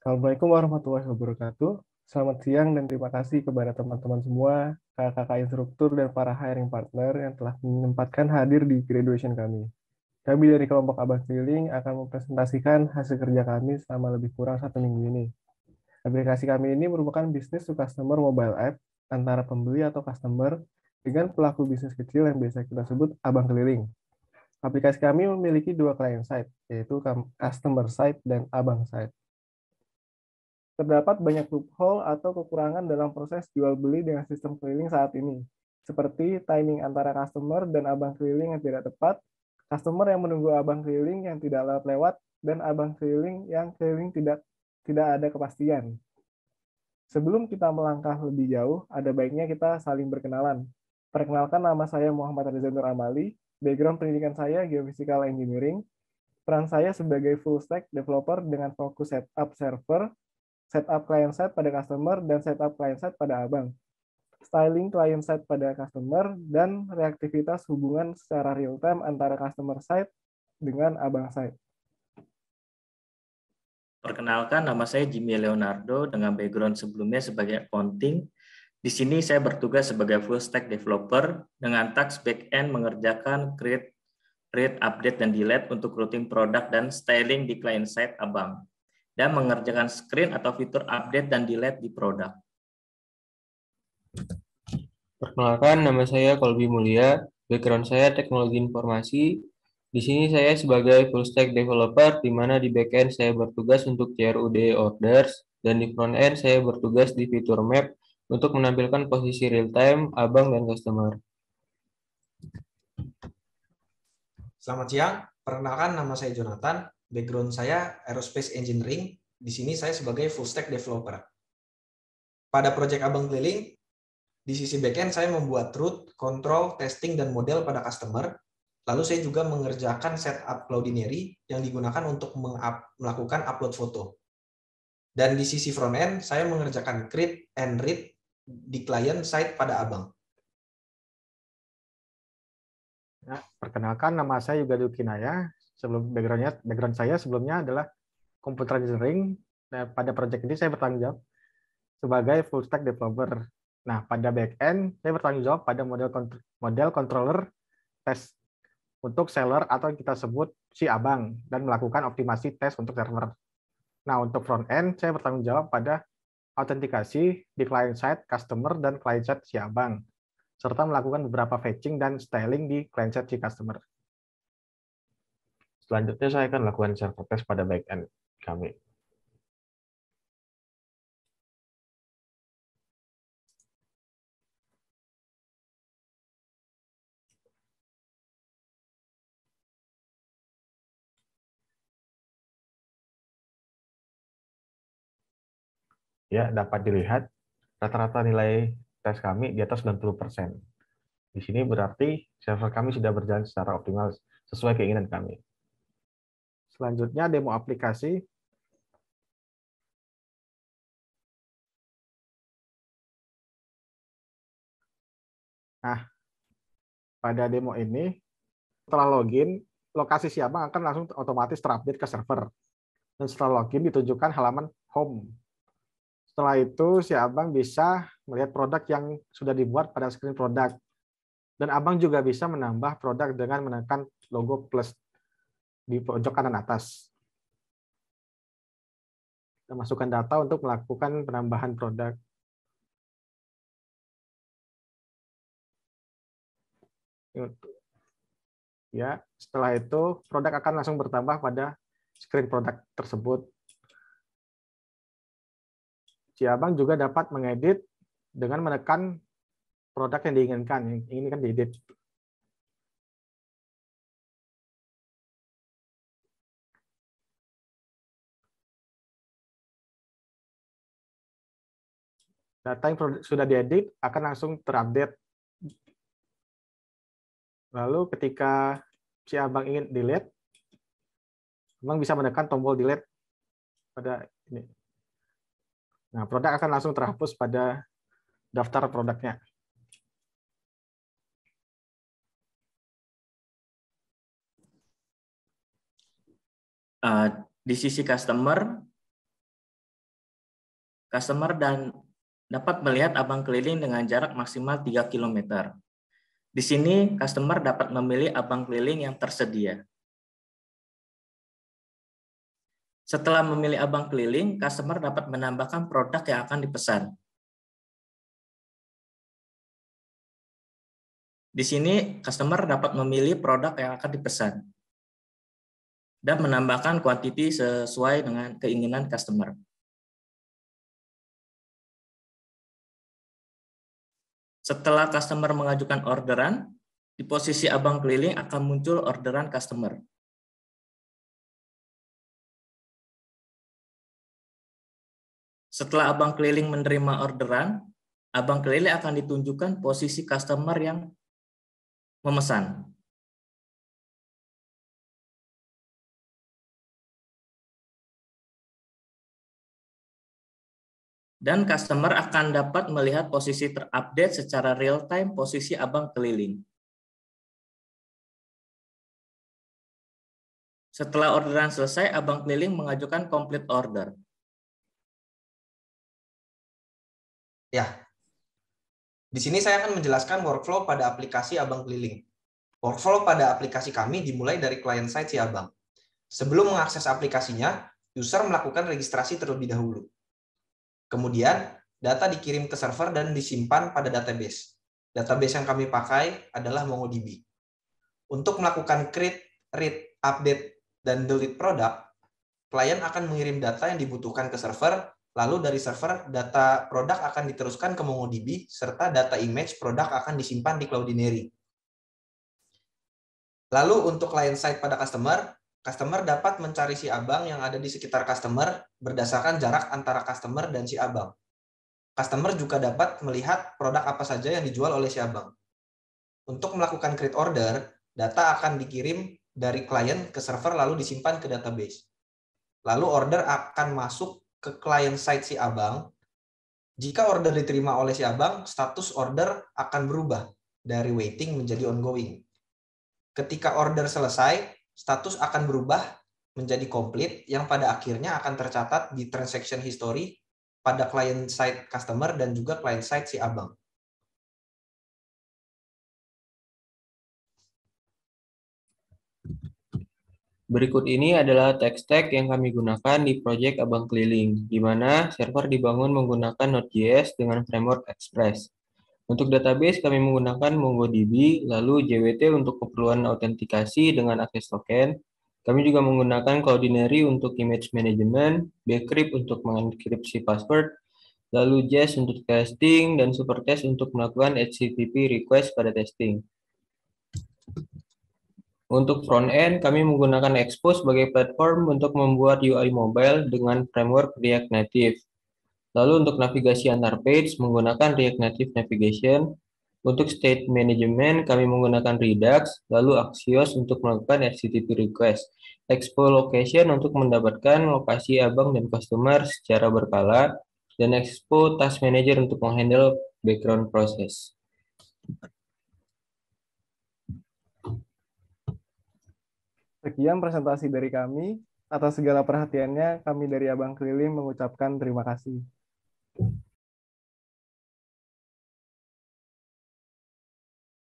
Assalamualaikum warahmatullahi wabarakatuh. Selamat siang dan terima kasih kepada teman-teman semua, kakak-kakak instruktur dan para hiring partner yang telah menyempatkan hadir di graduation kami. Kami dari kelompok Abang Keliling akan mempresentasikan hasil kerja kami selama lebih kurang 1 minggu ini. Aplikasi kami ini merupakan bisnis to customer mobile app antara pembeli atau customer dengan pelaku bisnis kecil yang biasa kita sebut Abang Keliling. Aplikasi kami memiliki dua client side, yaitu customer side dan Abang side. Terdapat banyak loophole atau kekurangan dalam proses jual beli dengan sistem keliling saat ini, seperti timing antara customer dan abang keliling yang tidak tepat, customer yang menunggu abang keliling yang tidak lewat-lewat, dan abang keliling yang keliling tidak ada kepastian. Sebelum kita melangkah lebih jauh, ada baiknya kita saling berkenalan. Perkenalkan, nama saya Muhammad Reza Nur Amali, background pendidikan saya Geophysical Engineering, peran saya sebagai full stack developer dengan fokus setup server, setup client side pada customer, dan setup client side pada abang. Styling client side pada customer, dan reaktivitas hubungan secara real time antara customer side dengan abang side. Perkenalkan, nama saya Jimmy Leonardo dengan background sebelumnya sebagai accounting. Di sini saya bertugas sebagai full stack developer dengan task back-end mengerjakan create, update, dan delete untuk routing produk dan styling di client side abang, dan mengerjakan screen atau fitur update dan delete di produk. Perkenalkan, nama saya Kolbi Mulia, background saya teknologi informasi. Di sini saya sebagai full stack developer, di mana di backend saya bertugas untuk CRUD orders, dan di front end saya bertugas di fitur map untuk menampilkan posisi real time, abang, dan customer. Selamat siang, perkenalkan nama saya Jonathan, background saya aerospace engineering, di sini saya sebagai full stack developer. Pada proyek Abang Keliling, di sisi backend saya membuat route, control, testing, dan model pada customer, lalu saya juga mengerjakan setup Cloudinary yang digunakan untuk melakukan upload foto. Dan di sisi front end, saya mengerjakan create and read di client side pada Abang. Ya, perkenalkan, nama saya juga Dukinaya. Background saya sebelumnya adalah computer engineering. Nah, pada proyek ini saya bertanggung jawab sebagai full stack developer. Nah, pada back-end saya bertanggung jawab pada model controller test untuk seller atau yang kita sebut si abang dan melakukan optimasi tes untuk server. Nah, untuk front-end saya bertanggung jawab pada autentikasi di client side customer dan client side si abang, serta melakukan beberapa fetching dan styling di client side si customer. Selanjutnya saya akan lakukan server test pada backend kami. Ya, dapat dilihat rata-rata nilai tes kami di atas 90%. Di sini berarti server kami sudah berjalan secara optimal sesuai keinginan kami. Selanjutnya demo aplikasi. Nah, pada demo ini, setelah login, lokasi si abang akan langsung otomatis terupdate ke server. Dan setelah login ditunjukkan halaman home. Setelah itu, si abang bisa melihat produk yang sudah dibuat pada screen produk. Dan abang juga bisa menambah produk dengan menekan logo plus di pojok kanan atas. Kita masukkan data untuk melakukan penambahan produk. Ya, setelah itu produk akan langsung bertambah pada screen produk tersebut. Si abang juga dapat mengedit dengan menekan produk yang diinginkan. Ini kan diedit. Data yang sudah diedit akan langsung terupdate. Lalu ketika si abang ingin delete, abang bisa menekan tombol delete pada ini. Nah, produk akan langsung terhapus pada daftar produknya. Di sisi customer, customer dan dapat melihat abang keliling dengan jarak maksimal 3 km. Di sini, customer dapat memilih abang keliling yang tersedia. Setelah memilih abang keliling, customer dapat menambahkan produk yang akan dipesan. Di sini, customer dapat memilih produk yang akan dipesan dan menambahkan kuantiti sesuai dengan keinginan customer. Setelah customer mengajukan orderan, di posisi abang keliling akan muncul orderan customer. Setelah abang keliling menerima orderan, abang keliling akan ditunjukkan posisi customer yang memesan. Dan customer akan dapat melihat posisi terupdate secara real-time posisi abang keliling. Setelah orderan selesai, abang keliling mengajukan complete order. Ya, di sini saya akan menjelaskan workflow pada aplikasi abang keliling. Workflow pada aplikasi kami dimulai dari client side si abang. Sebelum mengakses aplikasinya, user melakukan registrasi terlebih dahulu. Kemudian, data dikirim ke server dan disimpan pada database. Database yang kami pakai adalah MongoDB. Untuk melakukan create, read, update, dan delete produk, klien akan mengirim data yang dibutuhkan ke server, lalu dari server, data produk akan diteruskan ke MongoDB, serta data image produk akan disimpan di Cloudinary. Lalu untuk client side pada customer dapat mencari si abang yang ada di sekitar customer berdasarkan jarak antara customer dan si abang. Customer juga dapat melihat produk apa saja yang dijual oleh si abang. Untuk melakukan create order, data akan dikirim dari klien ke server lalu disimpan ke database. Lalu order akan masuk ke client side si abang. Jika order diterima oleh si abang, status order akan berubah dari waiting menjadi ongoing. Ketika order selesai, status akan berubah menjadi complete yang pada akhirnya akan tercatat di transaction history pada client side customer dan juga client side si abang. Berikut ini adalah tech stack yang kami gunakan di project Abang Keliling, di mana server dibangun menggunakan Node.js dengan framework Express. Untuk database kami menggunakan MongoDB, lalu JWT untuk keperluan autentikasi dengan access token. Kami juga menggunakan Cloudinary untuk image management, Bcrypt untuk mengenkripsi password, lalu Jest untuk testing, dan Supertest untuk melakukan HTTP request pada testing. Untuk front-end, kami menggunakan Expo sebagai platform untuk membuat UI mobile dengan framework React Native. Lalu untuk navigasi antar page, menggunakan React Native Navigation. Untuk state management, kami menggunakan Redux, lalu Axios untuk melakukan HTTP request. Expo Location untuk mendapatkan lokasi abang dan customer secara berkala, dan Expo Task Manager untuk menghandle background process. Sekian presentasi dari kami. Atas segala perhatiannya, kami dari Abang Keliling mengucapkan terima kasih.